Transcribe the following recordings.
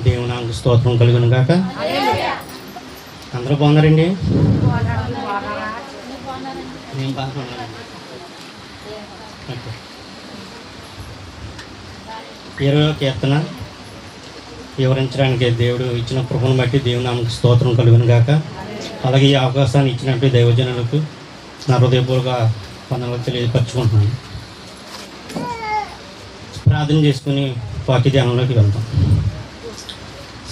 దేవునానికి స్తోత్రం కలుగును గాక. అందరూ బాగున్నారండి? నేను బాగున్నాను. 20వ కీర్తన వివరించడానికి దేవుడు ఇచ్చిన కృపను బట్టి దేవునానికి స్తోత్రం కలుగును గాక. అలాగే ఈ అవకాశాన్ని ఇచ్చినట్టు దైవజనులకు నా హృదయపూర్వక వందనాలు తెలియపరచుకుంటున్నాను. ప్రార్థన చేసుకుని వాక్య ధ్యానంలోకి వెళ్తాం.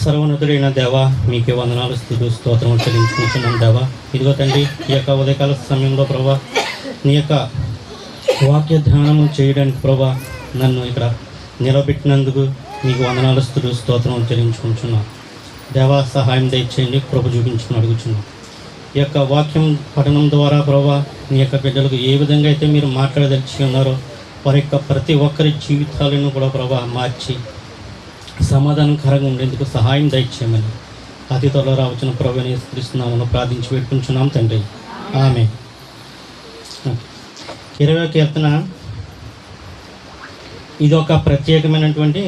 సర్వోన్నతుడైన దేవా, మీకే వందనాలు, స్తుతులు, స్తోత్రం చెల్లించుకుంటున్నాను దేవా. ఇదిగో తండ్రి, ఈ యొక్క ఉదయకాల సమయంలో ప్రభా నీ యొక్క వాక్య ధ్యానము చేయడానికి ప్రభా నన్ను ఇక్కడ నిలబెట్టినందుకు మీకు వందనాలు, స్తుతులు, స్తోత్రం చెల్లించుకుంటున్నాను దేవా. సహాయం దయచేయండి, కృప చూపించుకుని అడుగుచున్నాను. ఈ యొక్క వాక్యం పఠనం ద్వారా ప్రభా నీ యొక్క బిడ్డలకు ఏ విధంగా అయితే మీరు మాట్లాడదలిచి ఉన్నారో వారి యొక్క ప్రతి ఒక్కరి జీవితాలను కూడా ప్రభా మార్చి సమాధానకరంగా ఉండేందుకు సహాయం దయచేయమని అతి త్వరలో రావచ్చిన ప్రభుని యేసుక్రీస్తునామమున ప్రార్థించి పెట్టుకుంటున్నాం తండ్రి, ఆమేన్. 20వ కీర్తన ఇది ఒక ప్రత్యేకమైనటువంటి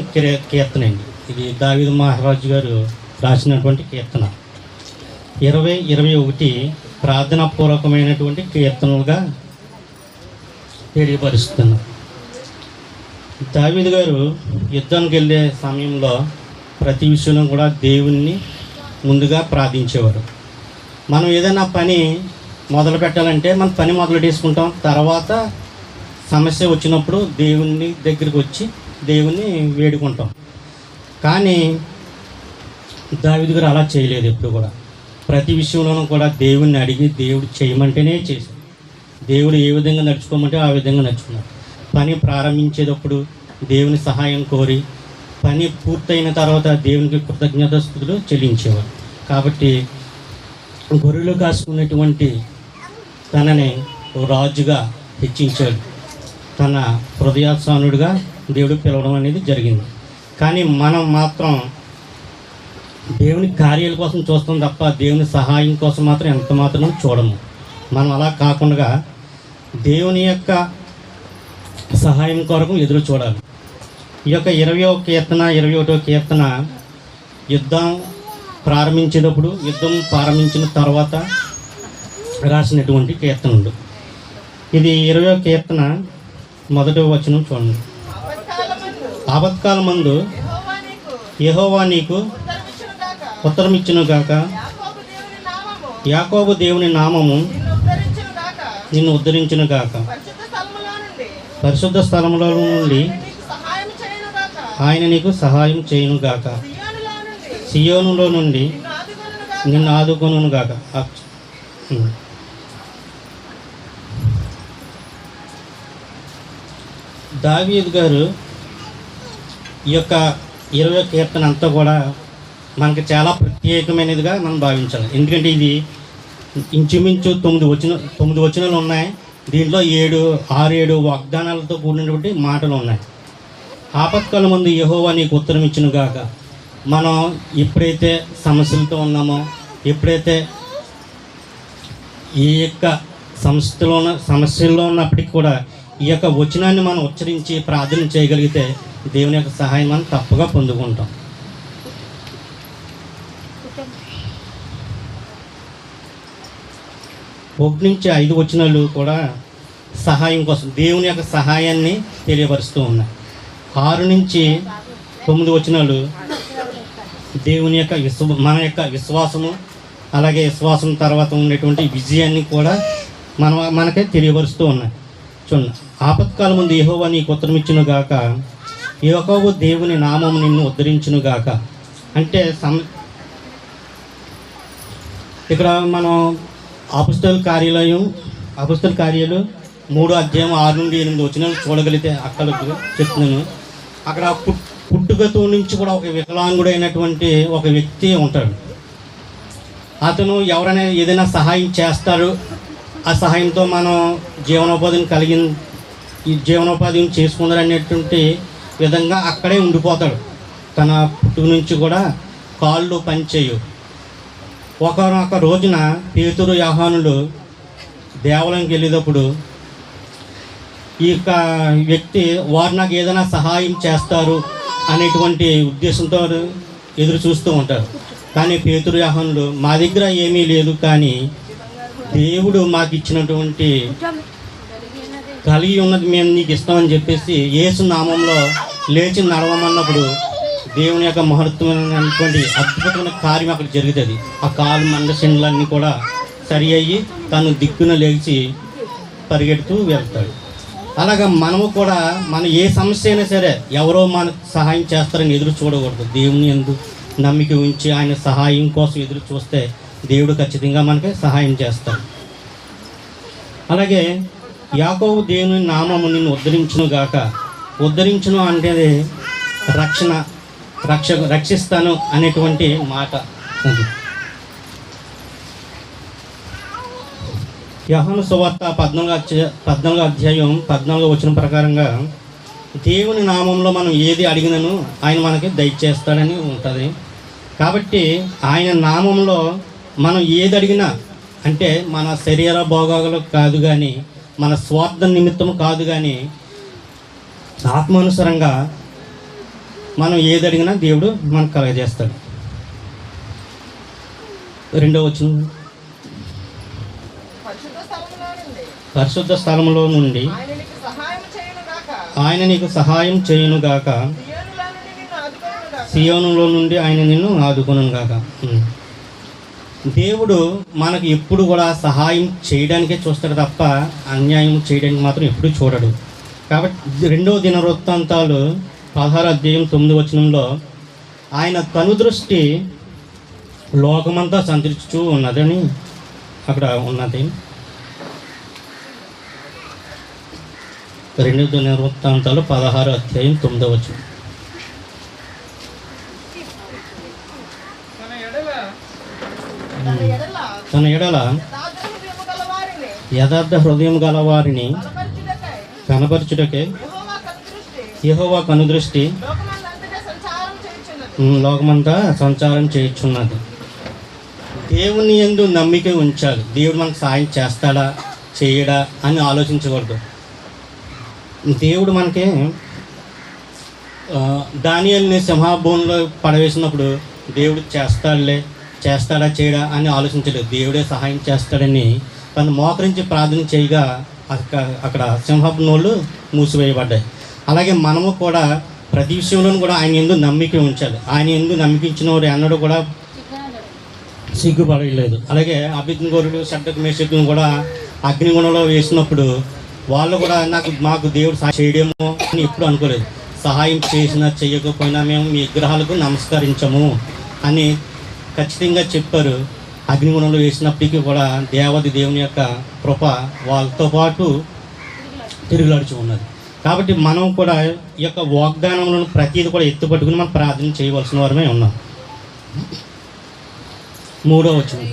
కీర్తన అండి. ఇది దావీదు మహారాజు గారు రాసినటువంటి కీర్తన. 20, 21 ప్రార్థనాపూర్వకమైనటువంటి కీర్తనలుగా తెలియపరుస్తున్నాం. దావీదు గారు యుద్ధానికి వెళ్ళే సమయంలో ప్రతి విషయంలో కూడా దేవుణ్ణి ముందుగా ప్రార్థించేవారు. మనం ఏదైనా పని మొదలు పెట్టాలంటే మనం పని మొదలు తీసుకుంటాం, తర్వాత సమస్య వచ్చినప్పుడు దేవుని దగ్గరికి వచ్చి దేవుణ్ణి వేడుకుంటాం. కానీ దావీదు గారు అలా చేయలేదు. ఎప్పుడు కూడా ప్రతి విషయంలోనూ కూడా దేవుణ్ణి అడిగి దేవుడు చేయమంటేనే చేశాడు. దేవుడు ఏ విధంగా నడుచుకోమంటే ఆ విధంగా నడుచుకున్నాడు. పని ప్రారంభించేటప్పుడు దేవుని సహాయం కోరి పని పూర్తయిన తర్వాత దేవునికి కృతజ్ఞతాస్తుతులు చెల్లించేవారు. కాబట్టి గొర్రెలు కాసుకున్నటువంటి తనని రాజుగా హెచ్చించాడు. తన హృదయాసానుడిగా దేవుడు పిలవడం అనేది జరిగింది. కానీ మనం మాత్రం దేవుని కార్యాల కోసం చూస్తాం తప్ప దేవుని సహాయం కోసం మాత్రం ఎంత మాత్రం చూడము. మనం అలా కాకుండా దేవుని యొక్క సహాయం కొరకు ఎదురు చూడాలి. ఈ యొక్క 20వ కీర్తన, 21వ కీర్తన యుద్ధం ప్రారంభించిన తర్వాత రాసినటువంటి కీర్తనలు. ఇది 20వ కీర్తన 1వ వచనం చూడండి. ఆపత్కాలమందు యెహోవా నీకు ఉత్తరమిచ్చును గాక, యాకోబు దేవుని నామము నిన్ను ఉద్ధరించును గాక, పరిశుద్ధ స్థలములో నుండి ఆయన నీకు సహాయం చేయును గాక, సియోనులో నుండి నిన్ను ఆదుకొనును గాక. దావీదు గారు ఈ యొక్క 20వ కీర్తన అంతా కూడా మనకి చాలా ప్రత్యేకమైనదిగా మనం భావించాలి. ఎందుకంటే ఇది ఇంచుమించు 9 వచనాలు ఉన్నాయి. దీంట్లో 6-7 వాగ్దానాలతో కూడినటువంటి మాటలు ఉన్నాయి. ఆపత్కాలం ముందు యెహోవా నీకు ఉత్తరం ఇచ్చును గాక. మనం ఎప్పుడైతే సమస్యలతో ఉన్నామో, ఎప్పుడైతే ఈ యొక్క సమస్యల్లో ఉన్నప్పటికీ కూడా ఈ యొక్క వచనాన్ని మనం ఉచ్చరించి ప్రార్థన చేయగలిగితే దేవుని యొక్క సహాయం మనం తప్పగా పొందుకుంటాం. ఒకటి నుంచి 5 వచనాలు కూడా సహాయం కోసం దేవుని యొక్క సహాయాన్ని తెలియపరుస్తూ ఉన్నాయి. 6 నుంచి 9 వచనాలు దేవుని యొక్క మన యొక్క విశ్వాసము, అలాగే విశ్వాసం తర్వాత ఉండేటువంటి విజయాన్ని కూడా మనకే తెలియపరుస్తూ ఉన్నాయి. చూడండి, ఆపత్కాలం ముందు యెహోవా నీకు ఉత్తరమిచ్చును గాక, యాకోబు దేవుని నామము నిన్ను ఉద్ధరించును గాక. అంటే ఇక్కడ మనం అపొస్తలుల కార్యాలు 3వ అధ్యాయం 6 నుండి 8 వచనాలు చూడగలిగితే అక్కడ చెప్తున్నాను. అక్కడ పుట్టుకతో నుంచి కూడా ఒక వికలాంగుడైనటువంటి ఒక వ్యక్తి ఉంటాడు. అతను ఎవరైనా ఏదైనా సహాయం చేస్తారు, ఆ సహాయంతో మనం జీవనోపాధిని చేసుకుందారనేటువంటి విధంగా అక్కడే ఉండిపోతాడు. తన పుట్టుక నుంచి కూడా కాళ్ళు పనిచేయు, ఒకనొక రోజున పేతురు యోహానులు దేవాలయంకి వెళ్ళేటప్పుడు ఈ యొక్క వ్యక్తి వారు నాకు ఏదైనా సహాయం చేస్తారు అనేటువంటి ఉద్దేశంతో ఎదురు చూస్తూ ఉంటారు. కానీ పేతురు యోహానులు మా దగ్గర ఏమీ లేదు, కానీ దేవుడు మాకు ఇచ్చినటువంటి కలిగి ఉన్నది మేము నీకు ఇస్తామని చెప్పేసి యేసు నామంలో లేచి నడవమన్నప్పుడు దేవుని యొక్క మహత్వమైనటువంటి అద్భుతమైన కార్యం అక్కడ జరుగుతుంది. ఆ కాలు మండశండ్లన్నీ కూడా సరి అయ్యి తను దిక్కున లేచి పరిగెడుతూ వెళ్తాడు. అలాగా మనము కూడా మన ఏ సమస్య అయినా సరే ఎవరో మనకు సహాయం చేస్తారని ఎదురు చూడకూడదు. దేవుని యందు నమ్మిక ఉంచి ఆయన సహాయం కోసం ఎదురు చూస్తే దేవుడు ఖచ్చితంగా మనకి సహాయం చేస్తాడు. అలాగే యాకోబు దేవుని నామము నిన్ను ఉద్ధరించును గాక. ఉద్ధరించును అంటే రక్షిస్తాను అనేటువంటి మాట. యోహాను సువార్త 14 అధ్యాయం 14 వచనం ప్రకారంగా దేవుని నామంలో మనం ఏది అడిగినను ఆయన మనకి దయచేస్తాడని ఉంటుంది. కాబట్టి ఆయన నామంలో మనం ఏది అడిగినా, అంటే మన శరీర భోగాలు కాదు కానీ, మన స్వార్థ నిమిత్తం కాదు కానీ, ఆత్మానుసారంగా మనం ఏది అడిగినా దేవుడు మనకు కలగజేస్తాడు. 2వ వచనం, పరిశుద్ధ స్థలంలో నుండి ఆయన నీకు సహాయం చేయునుగాక, సియోనులో నుండి ఆయన నిన్ను ఆదుకొనును గాక. దేవుడు మనకు ఎప్పుడు కూడా సహాయం చేయడానికే చూస్తాడు తప్ప అన్యాయం చేయడానికి మాత్రం ఎప్పుడు చూడడు. కాబట్టి 2వ దినవృత్తాంతాలు 16 అధ్యాయం 9 వచనంలో ఆయన కనుదృష్టి లోకమంతా సంచరిస్తూ ఉన్నదని అక్కడ ఉన్నది. 2వ దినవృత్తాంతాలు 16 అధ్యాయం 9 వచనం. తన ఎడల యథార్థ హృదయం గల వారిని కనపరచుటకే యెహోవా కనుదృష్టి లోకమంతా సంచారం చేయుచున్నది. దేవుని యందు నమ్మిక ఉంచాలి. దేవుడు మనకు సాయం చేస్తాడా చేయడా అని ఆలోచించకూడదు. దేవుడు మనకి దానియేలుని సింహభూమిలో పడవేసినప్పుడు దేవుడు చేస్తాడా చేయడా అని ఆలోచించలేదు. దేవుడే సహాయం చేస్తాడని తను మోకరించి ప్రార్థన చేయగా అక్కడ సింహపు నోళ్ళు మూసివేయబడ్డాయి. అలాగే మనము కూడా ప్రతి విషయంలోనూ కూడా ఆయన యందు నమ్మిక ఉంచాలి. ఆయన యందు నమ్మికించిన వారు ఎన్నడూ కూడా సిగ్గుపడలేదు. అలాగే అభిజ్ఞగోరుడు షడ్రకు మేషకులను కూడా అగ్నిగుణంలో వేసినప్పుడు వాళ్ళు కూడా మాకు దేవుడు సహాయం చేయడేమో అని ఎప్పుడు అనుకోలేదు. సహాయం చేసినా చేయకపోయినా మేము మీ విగ్రహాలకు నమస్కరించము అని ఖచ్చితంగా చెప్పారు. అగ్నిగుణంలో వేసినప్పటికీ కూడా దేవుని యొక్క కృప వాళ్ళతో పాటు తిరుగులాడుచు ఉన్నది. కాబట్టి మనం కూడా ఈ యొక్క వాగ్దానంలో ప్రతిదీ కూడా ఎత్తుపట్టుకుని మనం ప్రార్థన చేయవలసిన వారమే ఉన్నాం. 3వ వచనం,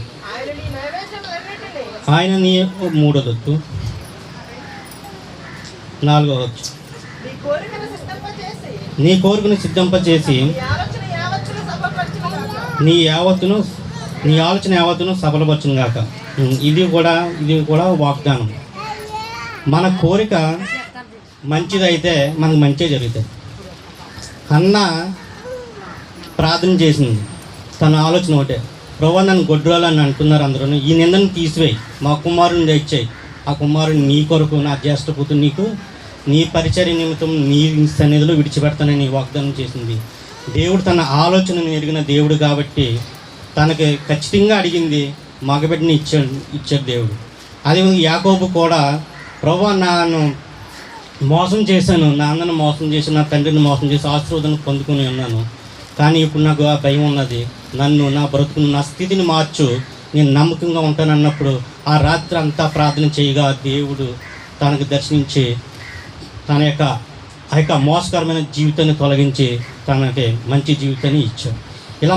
ఆయన నీ 3వ 4వ వచనం, నీ కోరికను సిద్ధింపచేసి నీ ఆలోచన యావత్తును సఫలపరచును గాక. ఇది కూడా వాగ్దానం. మన కోరిక మంచిదైతే మనకు మంచిగా జరుగుతుంది. అన్న ప్రార్థన చేసింది, తన ఆలోచన ఒకటే, ప్రభువా నన్ను గొడ్రాలు అని అంటున్నారు అందరూ, ఈ నిందను తీసివేయి, మా కుమారుని తెచ్చాయి, ఆ కుమారుని నీ కొరకు నా జ్యేష్ఠ కూతురు నీకు నీ పరిచర్య నిమిత్తం నీ సన్నిధిలో విడిచిపెడతానని వాగ్దానం చేసింది. దేవుడు తన ఆలోచనను ఎరిగిన దేవుడు కాబట్టి తనకి ఖచ్చితంగా అడిగింది మగబిడ్డని ఇచ్చాడు దేవుడు. అదేవిధంగా యాకోబు కూడా, ప్రభువా నన్ను మోసం చేశాను, నా అన్నను మోసం చేసి నా తండ్రిని మోసం చేసి ఆశీర్వాదాన్ని పొందుకుని ఉన్నాను, కానీ ఇప్పుడు నాకు ఆ భయం ఉన్నది, నా బ్రతుకును నా స్థితిని మార్చు, నేను నమ్మకంగా ఉంటానన్నప్పుడు ఆ రాత్రి అంతా ప్రార్థన చేయగా దేవుడు తనకు దర్శించి తన యొక్క మోసకరమైన జీవితాన్ని తొలగించి తనకి మంచి జీవితాన్ని ఇచ్చాడు. ఇలా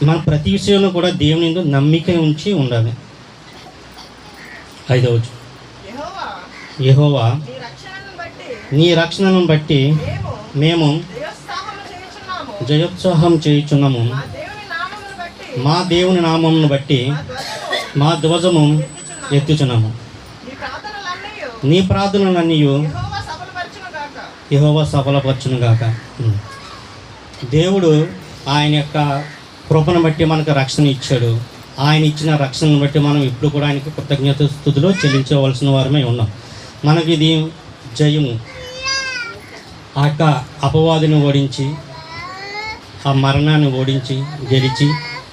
మనం ప్రతి విషయంలో కూడా దేవుని యందు నమ్మిక ఉంచి ఉండాలి. 5వ వచనం, యెహోవా నీ రక్షణను బట్టి మేము జయోత్సాహం చేయుచున్నాము, మా దేవుని నామమును బట్టి మా ధ్వజము ఎత్తుచున్నాము. నీ ప్రార్థనలన్నీ యెహోవా సఫలపరచును గాక. దేవుడు ఆయన యొక్క కృపను బట్టి మనకు రక్షణ ఇచ్చాడు. ఆయన ఇచ్చిన రక్షణను బట్టి మనం ఇప్పుడు కూడా ఆయనకి కృతజ్ఞత స్తుతులు చెల్లించవలసిన వారమే ఉన్నాం. మనకి ఇది జయము. ఆ యొక్క అపవాదిని ఓడించి, ఆ మరణాన్ని ఓడించి గెలిచి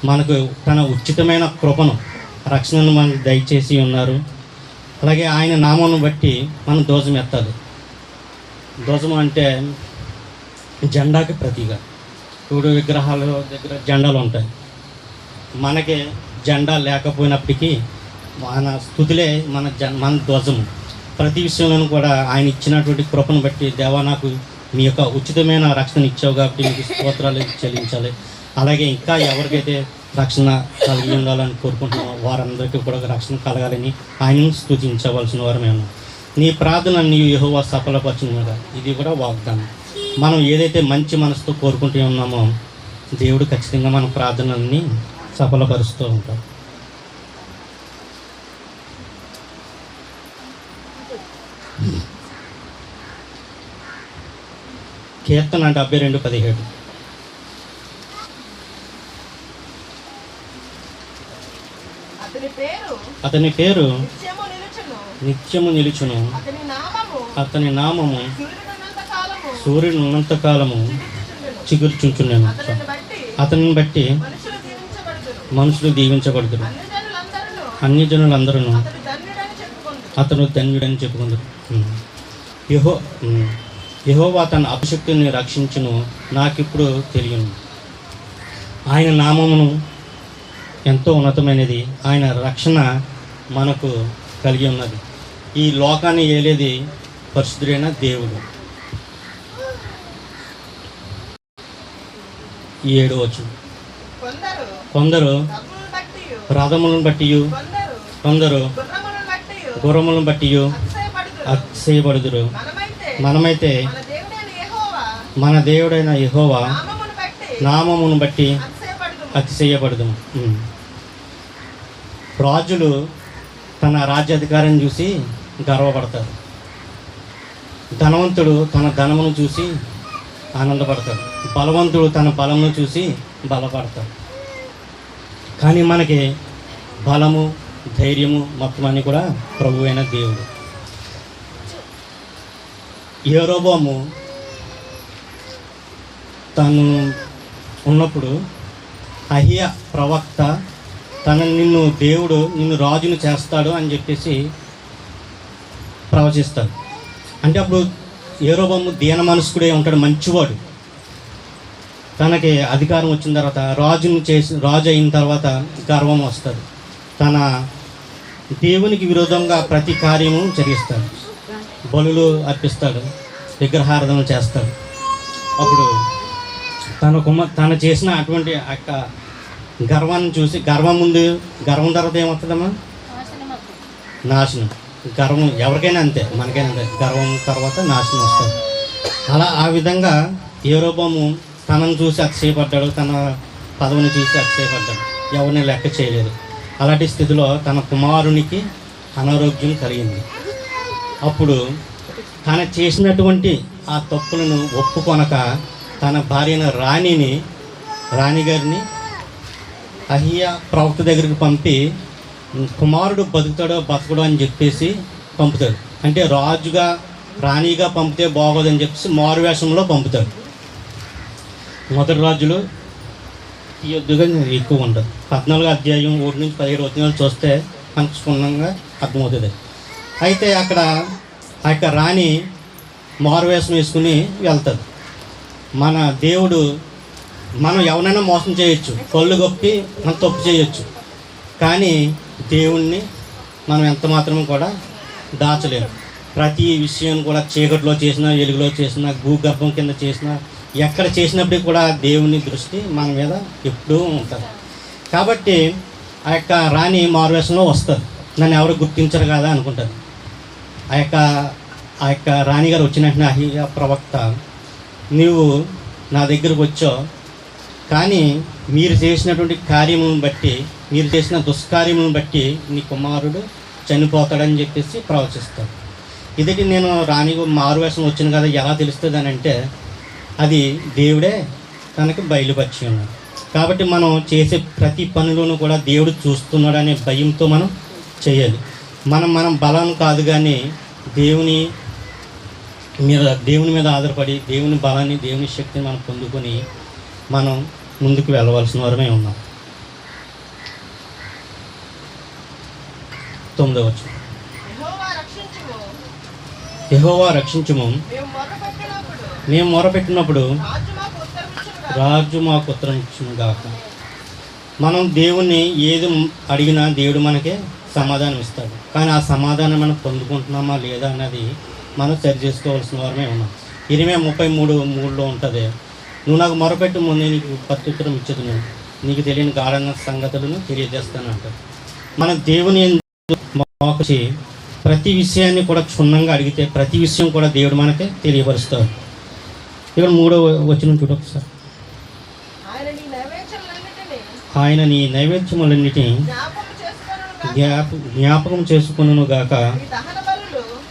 మనకు తన ఉచితమైన కృపను, రక్షణను మనకు దయచేసి ఉన్నారు. అలాగే ఆయన నామమును బట్టి మనం ధ్వజం ఎత్తాలి. ధ్వజం అంటే జెండాకి ప్రతీక. ఇప్పుడు విగ్రహాల దగ్గర జెండాలు ఉంటాయి. మనకి జెండా లేకపోయినప్పటికీ మన స్థుతులే మన ధ్వజము. ప్రతి విషయంలోనూ కూడా ఆయన ఇచ్చినటువంటి కృపను బట్టి, దేవా నాకు మీ యొక్క ఉచితమైన రక్షణ ఇచ్చావు కాబట్టి మీకు స్తోత్రాలు చెల్లించాలి. అలాగే ఇంకా ఎవరికైతే రక్షణ కలిగి ఉండాలని కోరుకుంటున్నామో వారందరికీ కూడా రక్షణ కలగాలని ఆయనను స్తుతించవలసిన వారమే ఉన్నాం. నీ ప్రార్థనని యెహోవా సఫలపరచునుగా. ఇది కూడా వాగ్దానం. మనం ఏదైతే మంచి మనసుతో కోరుకుంటూ ఉన్నామో దేవుడు ఖచ్చితంగా మన ప్రార్థనల్ని సఫలపరుస్తూ ఉంటాడు. కీర్తన 72:17. అతని పేరు నిత్యము నిలుచును. అతని నామము సూర్యుని ఉన్నంతకాలము చిగుర్చుంచున్నాను. అతనిని బట్టి మనుషులు దీవించబడుతురు. అన్ని జనులందరూ అతను ధన్యుడని చెప్పుకుందరు. యెహోవా తన అభిషక్తుని రక్షించును, నాకిప్పుడు తెలియను. ఆయన నామమును ఎంతో ఉన్నతమైనది. ఆయన రక్షణ మనకు కలిగి ఉన్నది. ఈ లోకాన్ని ఏలేది పరిశుద్ధుడైన దేవుడు. 7వ వచనం. కొందరు రథములను బట్టి, కొందరు గుర్రములను బట్టి అతిశయపడుదురు. మనమైతే మన దేవుడైన యెహోవా నామమును బట్టి అతిశయపడదు. రాజులు తన రాజ్యాధికారాన్ని చూసి గర్వపడతారు. ధనవంతుడు తన ధనమును చూసి ఆనందపడతాడు. బలవంతుడు తన బలమును చూసి బలపడతాడు. కానీ మనకి బలము, ధైర్యము మొత్తం అన్నీ కూడా ప్రభువైన అయిన దేవుడు. యెరోబోము తను ఉన్నప్పుడు అహియా ప్రవక్త నిన్ను రాజును చేస్తాడు అని చెప్పేసి ప్రవచిస్తాడు. అంటే అప్పుడు యెరోబోము దీన మనస్కుడే ఉంటాడు, మంచివాడు. తనకి అధికారం వచ్చిన తర్వాత రాజు అయిన తర్వాత గర్వం వస్తుంది. తన దేవునికి విరోధంగా ప్రతి కార్యము జరిగిస్తాడు. బలులు అర్పిస్తాడు, విగ్రహారాధన చేస్తాడు. అప్పుడు తను చేసిన అటువంటి యొక్క గర్వాన్ని చూసి, గర్వం తర్వాత ఏమవుతుందమ్మా? నాశనం. గర్వం ఎవరికైనా అంతే, మనకైనా అంతే. గర్వం తర్వాత నాశనం వస్తుంది. ఆ విధంగా యెరోబోము తనను చూసి అతిశయపడ్డాడు, తన పదవిని చూసి అతిశయపడ్డాడు. ఎవరిని లెక్క చేయలేదు. అలాంటి స్థితిలో తన కుమారునికి అనారోగ్యం కలిగింది. అప్పుడు తన చేసినటువంటి ఆ తప్పులను ఒప్పుకొనక తన భార్యను రాణిగారిని అహియా ప్రవక్త దగ్గరికి పంపి, కుమారుడు బతుకుతాడో బతకడో అని చెప్పేసి పంపుతాడు. అంటే రాణిగా పంపితే బాగోదని చెప్పేసి మారువేషంలో పంపుతాడు. మొదటి రాజులు ఈ యొద్దుగా ఎక్కువ ఉండదు. 14వ అధ్యాయం 1 నుంచి 17 వచనాలు చూస్తే మనకు క్షుణ్ణంగా అర్థమవుతుంది. అయితే అక్కడ ఆ యొక్క రాణి మారువేషం వేసుకుని వెళ్తుంది. మన దేవుడు, మనం ఎవరైనా మోసం చేయొచ్చు, కళ్ళు గొప్పి మనం తప్పు చేయొచ్చు, కానీ దేవుణ్ణి మనం ఎంత మాత్రం కూడా దాచలేము. ప్రతి విషయం కూడా చీకటిలో చేసినా, వెలుగులో చేసినా, భూగర్భం కింద చేసినా, ఎక్కడ చేసినప్పటికీ కూడా దేవుని దృష్టి మన మీద ఎప్పుడూ ఉంటుంది. కాబట్టి ఆ యొక్క రాణి మారువేషంలో వస్తుంది. నన్ను ఎవరు గుర్తించరు కదా అనుకుంటారు. ఆ యొక్క రాణిగారు వచ్చిన వెంటనే అహియా ప్రవక్త, నీవు నా దగ్గరకు వచ్చావు, కానీ మీరు చేసినటువంటి కార్యములను బట్టి, మీరు చేసిన దుష్కార్యములను బట్టి నీ కుమారుడు చనిపోతాడని చెప్పేసి ప్రవచిస్తాడు. ఇదటి నేను రాణి మారువేషం వచ్చింది కదా ఎలా తెలుస్తుంది అని అంటే, అది దేవుడే తనకి బయలుపరిచి ఉన్నాడు. కాబట్టి మనం చేసే ప్రతి పనిలోనూ కూడా దేవుడు చూస్తున్నాడు అనే భయంతో మనం చేయాలి. మనం బలం కాదు కానీ దేవుని మీద ఆధారపడి దేవుని బలాన్ని, దేవుని శక్తిని మనం పొందుకొని మనం ముందుకు వెళ్ళవలసిన వారమే ఉన్నాం. 9వ వచనం, యెహోవా రక్షించుము, మేము మొరపెట్టినప్పుడు రాజు మాకు ఉత్తరం ఇచ్చును గాక. మనం దేవుణ్ణి ఏది అడిగినా దేవుడు మనకే సమాధానం ఇస్తాడు. కానీ ఆ సమాధానం మనం పొందుకుంటున్నామా లేదా అన్నది మనం సరి చేసుకోవాల్సిన వారమే ఉన్నాం. ఇరిమియా 33:3 ఉంటుంది, నువ్వు నాకు మొరపెట్టు ముందే నీకు ప్రత్యుత్తరం ఇచ్చేది, నీకు తెలియని గాఢంగా సంగతులను తెలియజేస్తాను అంటారు. మనం దేవుని మోకచి ప్రతి విషయాన్ని కూడా క్షుణ్ణంగా అడిగితే ప్రతి విషయం కూడా దేవుడు మనకే తెలియపరుస్తాడు. ఇక్కడ 3వ వచనం చూడొచ్చు సార్. ఆయన నీ నైవేద్యములన్నిటినీ జ్ఞాపకం చేసుకును గాక,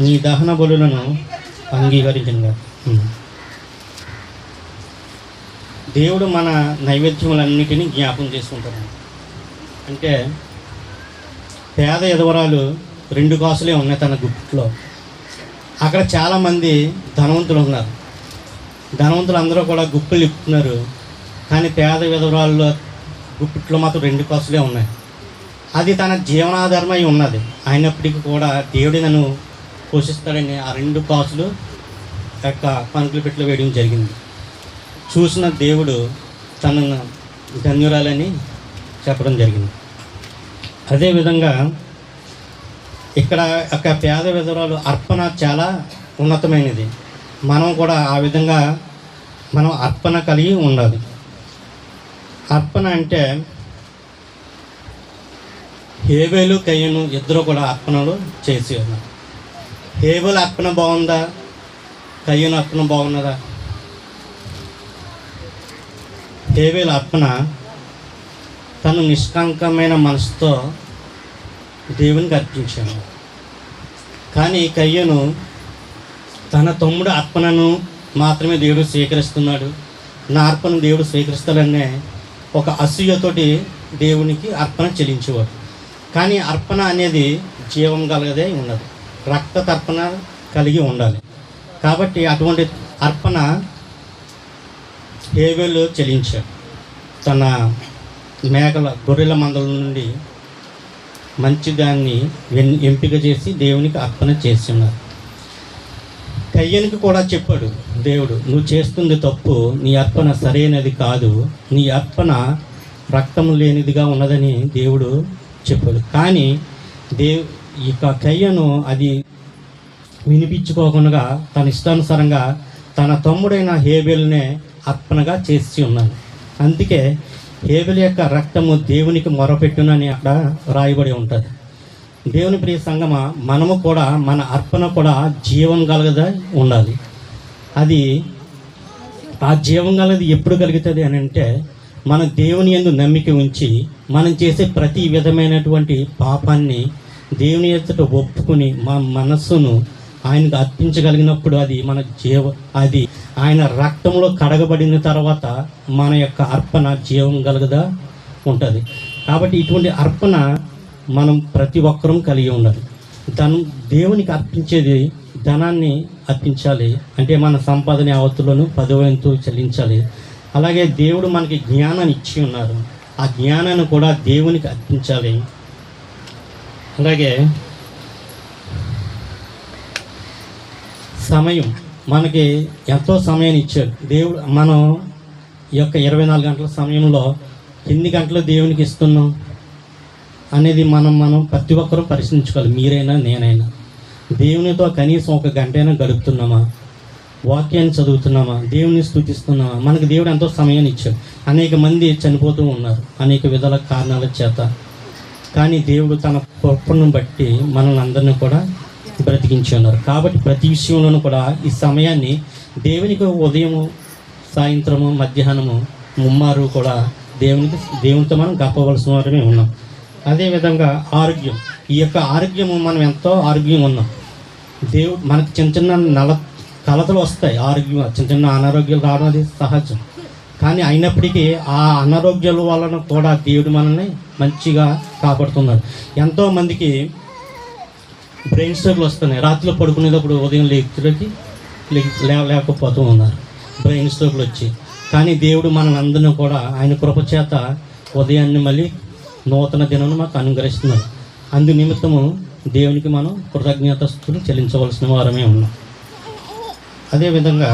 నీ దహన బలులను అంగీకరించను గాక. దేవుడు మన నైవేద్యములన్నిటినీ జ్ఞాపకం చేసుకుంటాడు. అంటే పేద ఎదవరాలు 2 కాసులే ఉన్నాయి తన గుప్పిట్లో. అక్కడ చాలామంది ధనవంతులు ఉన్నారు. ధనవంతులు అందరూ కూడా గుప్పిలు ఇప్పుతున్నారు. కానీ పేద విధవరాల్లో గుప్పిట్లో మాత్రం 2 కాసులే ఉన్నాయి. అది తన జీవనాధారమై ఉన్నది. అయినప్పటికీ కూడా దేవుడి నన్ను పోషిస్తాడని ఆ 2 కాసులు యొక్క పనుకుల పెట్టిలో వేయడం జరిగింది. చూసిన దేవుడు తనను ధన్యురాలని చెప్పడం జరిగింది. అదేవిధంగా ఇక్కడ ఒక పేద విధవరాలు అర్పణ చాలా ఉన్నతమైనది. మనం కూడా ఆ విధంగా మనం అర్పణ కలిగి ఉండాలి. అర్పణ అంటే హేబేలు కయ్యను ఇద్దరు కూడా అర్పణలు చేసి ఉన్నారు. హేబేలు అర్పణ బాగుందా, కయ్యను అర్పణ బాగున్నదా? హేబేలు అర్పణ తను నిష్కంకమైన మనసుతో దేవునికి అర్పించాడు. కానీ కయ్యను తన తమ్ముడు అర్పణను మాత్రమే దేవుడు స్వీకరిస్తున్నాడు, నా అర్పణ దేవుడు స్వీకరిస్తాడనే ఒక అసూయతోటి దేవునికి అర్పణ చెల్లించేవాడు. కానీ అర్పణ అనేది జీవం కలగదే ఉన్నది, రక్త తర్పణ కలిగి ఉండాలి. కాబట్టి అటువంటి అర్పణ హేబేలు చెల్లించాడు. తన గొర్రెల మందల నుండి మంచిదాన్ని ఎంపిక చేసి దేవునికి అర్పణ చేస్తున్నారు. కయ్యనికి కూడా చెప్పాడు దేవుడు, నువ్వు చేస్తుంది తప్పు, నీ అర్పణ సరైనది కాదు, నీ అర్పణ రక్తం లేనిదిగా ఉన్నదని దేవుడు చెప్పాడు. కానీ ఇక కయ్యను అది వినిపించుకోకుండా తన ఇష్టానుసారంగా తన తమ్ముడైన హేబేలునే అర్పణగా చేసి ఉన్నాడు. అందుకే హేబేలు యొక్క రక్తము దేవునికి మొరపెట్టునని అక్కడ రాయబడి ఉంటుంది. దేవుని ప్రియ సంగమా, మనము కూడా మన అర్పణ కూడా జీవం కలగదా ఉండాలి. అది ఆ జీవం కలగది ఎప్పుడు కలుగుతుంది అని అంటే, మన దేవుని యందు నమ్మిక ఉంచి మనం చేసే ప్రతి విధమైనటువంటి పాపాన్ని దేవుని ఎదుట ఒప్పుకుని మన మనస్సును ఆయనకు అర్పించగలిగినప్పుడు అది ఆయన రక్తంలో కడగబడిన తర్వాత మన యొక్క అర్పణ జీవం కలగదా ఉంటుంది. కాబట్టి ఇటువంటి అర్పణ మనం ప్రతి ఒక్కరూ కలిగి ఉండాలి. దేవునికి అర్పించేది ధనాన్ని అర్పించాలి, అంటే మన సంపాదన యావత్తులను 10వ వంతు చెల్లించాలి. అలాగే దేవుడు మనకి జ్ఞానాన్ని ఇచ్చి ఉన్నారు, ఆ జ్ఞానాన్ని కూడా దేవునికి అర్పించాలి. అలాగే సమయం, మనకి ఎంతో సమయాన్ని ఇచ్చాడు దేవుడు. మనం ఈ యొక్క 24 గంటల సమయంలో ఎన్ని గంటలు దేవునికి ఇస్తున్నాం అనేది మనం ప్రతి ఒక్కరూ పరిశీలించుకోవాలి. మీరైనా నేనైనా దేవునితో కనీసం 1 గంటైనా గడుపుతున్నామా, వాక్యాన్ని చదువుతున్నామా, దేవుని స్తుతిస్తున్నామా? మనకు దేవుడు ఎంతో సమయాన్ని ఇచ్చాడు. అనేక మంది చనిపోతూ ఉన్నారు అనేక విధాల కారణాల చేత. కానీ దేవుడు తన కృపను బట్టి మనల్ని అందరినీ కూడా బ్రతికించి ఉన్నారు. కాబట్టి ప్రతి విషయంలోనూ కూడా ఈ సమయాన్ని దేవునికి ఉదయము, సాయంత్రము, మధ్యాహ్నము ముమ్మారు కూడా దేవునితో మనం గడపవలసిన వారమే ఉన్నాం. అదేవిధంగా ఆరోగ్యం, ఈ యొక్క ఆరోగ్యము మనం ఎంతో ఆరోగ్యంగా ఉన్నాం. దేవుడు మనకి చిన్న చిన్న కలతలు వస్తాయి, ఆరోగ్యం చిన్న చిన్న అనారోగ్యాలు రావడం అది సహజం. కానీ అయినప్పటికీ ఆ అనారోగ్యాల వలన కూడా దేవుడు మనల్ని మంచిగా కాపాడుతున్నాడు. ఎంతోమందికి బ్రెయిన్ స్ట్రోక్లు వస్తున్నాయి, రాత్రిలో పడుకునేటప్పుడు ఉదయం లేకపోతూ ఉన్నారు బ్రెయిన్ స్ట్రోక్లు వచ్చి. కానీ దేవుడు మనల్ని కూడా ఆయన కృపచేత ఉదయాన్నే మళ్ళీ నూతన దినాన్ని మాకు అనుగ్రహిస్తున్నాడు. అందు నిమిత్తము దేవునికి మనం కృతజ్ఞతాస్తుతులు చెల్లించవలసిన వారమే ఉన్నాం. అదేవిధంగా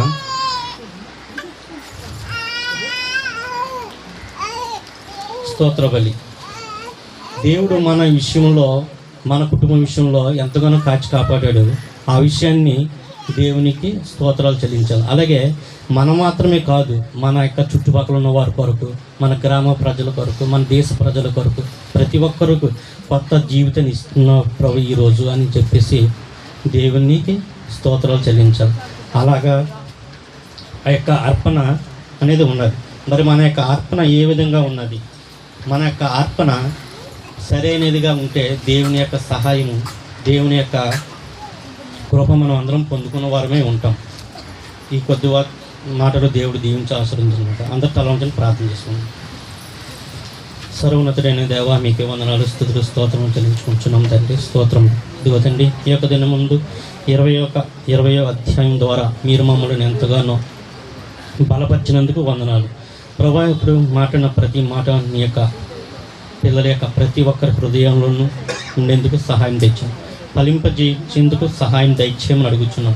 స్తోత్ర బలి, దేవుడు మన విషయంలో, మన కుటుంబం విషయంలో ఎంతగానో కాచి కాపాడాడు. ఆ విషయాన్ని దేవునికి స్తోత్రాలు చెల్లించాలి. అలాగే మనం మాత్రమే కాదు, మన యొక్క చుట్టుపక్కల ఉన్న వారి కొరకు, మన గ్రామ ప్రజల కొరకు, మన దేశ ప్రజల కొరకు, ప్రతి ఒక్కరికి కొత్త జీవితాన్ని ఇస్తున్న ప్రభు ఈరోజు అని చెప్పేసి దేవునికి స్తోత్రాలు చెల్లించాలి. అలాగా ఆ యొక్క అర్పణ అనేది ఉన్నది. మరి మన యొక్క అర్పణ ఏ విధంగా ఉన్నది? మన యొక్క అర్పణ సరైనదిగా ఉంటే దేవుని యొక్క సహాయము, దేవుని యొక్క కృప మనం అందరం పొందుకున్న వారమే ఉంటాం. ఈ కొద్ది మాటలు దేవుడు దీవించి ఆశ్రయించినమాట. అందరు తల ఉంచని ప్రార్థన చేసుకున్నాం. సర్వోన్నతుడైన దేవా, మీకే వందనాలు, స్తుతులు, స్తోత్రం చెల్లించుకుంటున్నాం తండ్రి. స్తోత్రం. ఇదిగో తండ్రి, ఈ యొక్క దినం ముందు 20వ అధ్యాయం ద్వారా మీరు మమ్మల్ని ఎంతగానో బలపరిచినందుకు వందనాలు ప్రభా. ఇప్పుడు మాట్లాడిన ప్రతి మాట నీ యొక్క పిల్లల యొక్క ప్రతి ఒక్కరి హృదయంలోనూ ఉండేందుకు సహాయం తెచ్చాం, ఫలింపజేసేందుకు సహాయం దయచేయమని అడుగుచున్నాం.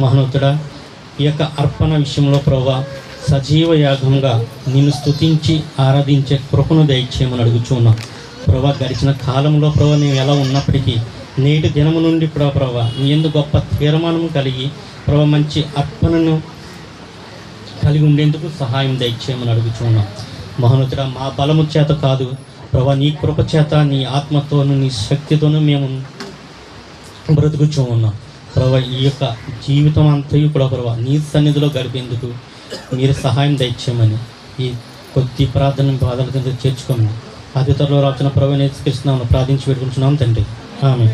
మహోన్నతుడా, ఈ యొక్క అర్పణ విషయంలో ప్రభా సజీవ యాగంగా నిన్ను స్తుతించి ఆరాధించే కృపను దయచేయమని అడుగుచున్నాం ప్రభా. గడిచిన కాలంలో ప్రభా నేను ఎలా ఉన్నప్పటికీ నేటి దినము నుండి ప్రభా నీ యందు గొప్ప తీర్మానం కలిగి ప్రభా మంచి అర్పణను కలిగి ఉండేందుకు సహాయం దయచేయమని అడుగుచున్నాం. మహోన్నతుడా, మా బలము చేత కాదు ప్రభా, నీ కృప చేత, నీ ఆత్మతోనూ నీ శక్తితోనూ మేము బ్రతుకుచూ ఉన్నాం ప్రభా. ఈ యొక్క జీవితం అంతయు కూడా ప్రభా నీ సన్నిధిలో గడిపేందుకు మీరు సహాయం దయచేయమని ఈ కొద్ది ప్రార్థన బాధల కింద చేర్చుకోమని అతి త్వరలో రాసిన ప్రభు నేర్చుకరిస్తున్నామని ప్రార్థించి పెట్టుకుంటున్నాం తండ్రి. ఆమె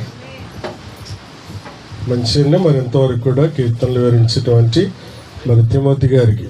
మంచిగానే మరి ఎంతవరకు కూడా కీర్తనలు వివరించినటువంటి మరి తిమోతి గారికి